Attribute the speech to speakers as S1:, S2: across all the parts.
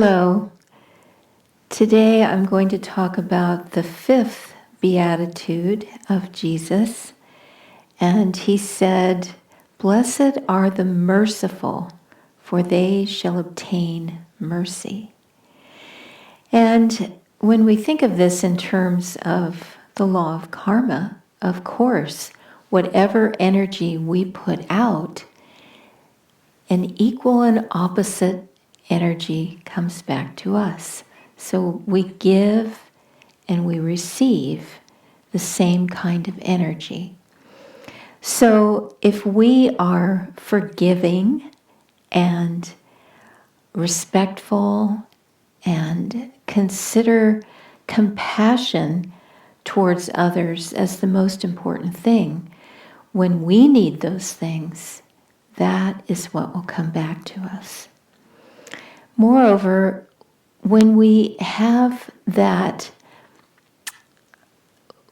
S1: Hello. Today I'm going to talk about the fifth Beatitude of Jesus. And he said, "Blessed are the merciful, for they shall obtain mercy." And when we think of this in terms of the law of karma, of course, whatever energy we put out, an equal and opposite energy comes back to us. So we give and we receive the same kind of energy. So if we are forgiving and respectful and consider compassion towards others as the most important thing, when we need those things, that is what will come back to us. Moreover, when we have that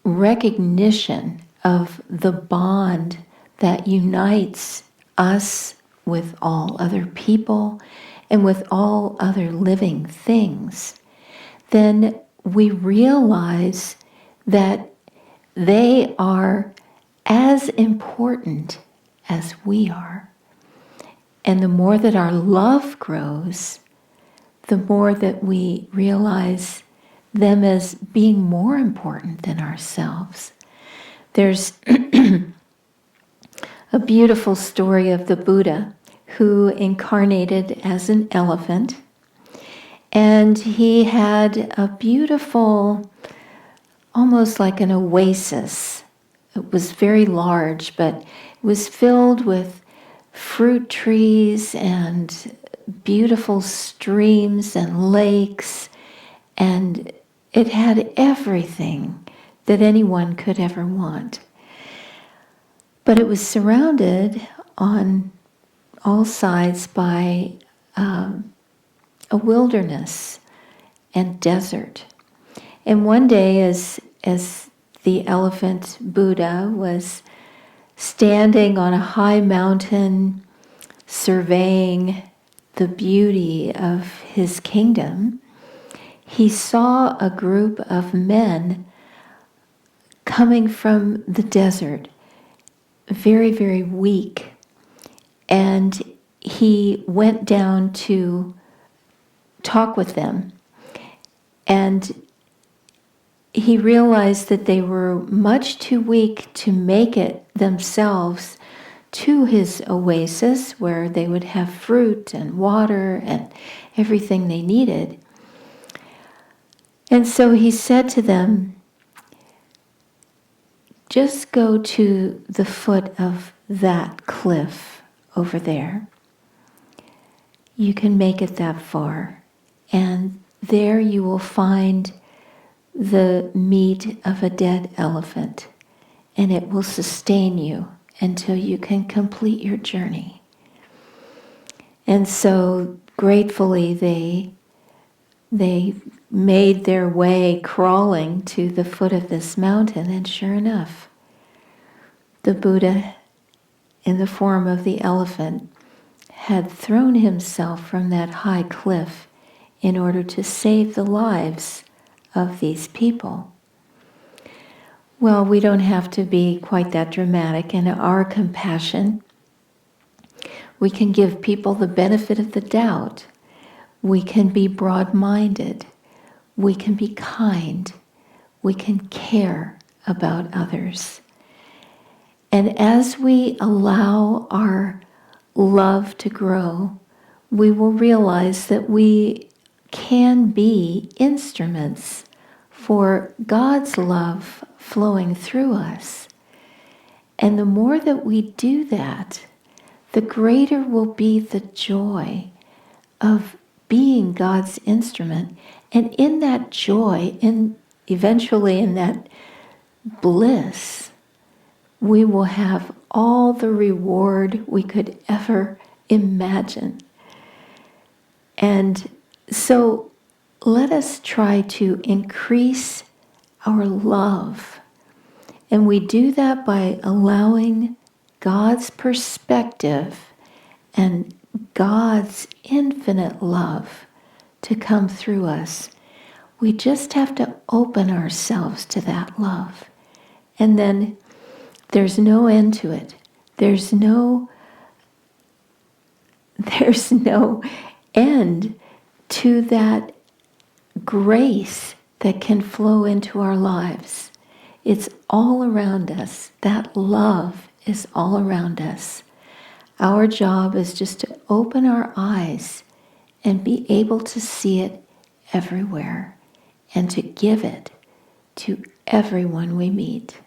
S1: recognition of the bond that unites us with all other people and with all other living things, then we realize that they are as important as we are. And the more that our love grows, the more that we realize them as being more important than ourselves. There's a beautiful story of the Buddha who incarnated as an elephant, and he had a beautiful, almost like an oasis. It was very large, but it was filled with fruit trees and beautiful streams and lakes, and it had everything that anyone could ever want. But it was surrounded on all sides by a wilderness and desert. And one day, as the elephant Buddha was standing on a high mountain surveying the beauty of his kingdom, he saw a group of men coming from the desert, very, very weak. And he went down to talk with them. And he realized that they were much too weak to make it themselves to his oasis, where they would have fruit and water and everything they needed. And so he said to them, "Just go to the foot of that cliff over there. You can make it that far, and there you will find the meat of a dead elephant, and it will sustain you until you can complete your journey." And so gratefully they made their way crawling to the foot of this mountain, and sure enough, the Buddha, in the form of the elephant, had thrown himself from that high cliff in order to save the lives of these people. Well, we don't have to be quite that dramatic in our compassion. We can give people the benefit of the doubt. We can be broad-minded. We can be kind. We can care about others. And as we allow our love to grow, we will realize that we can be instruments for God's love flowing through us. And the more that we do that, the greater will be the joy of being God's instrument. And in that joy, eventually in that bliss, we will have all the reward we could ever imagine. And so let us try to increase our love. And we do that by allowing God's perspective and God's infinite love to come through us. We just have to open ourselves to that love. And then there's no end to it. There's no end to that grace that can flow into our lives. It's all around us. That love is all around us. Our job is just to open our eyes and be able to see it everywhere and to give it to everyone we meet.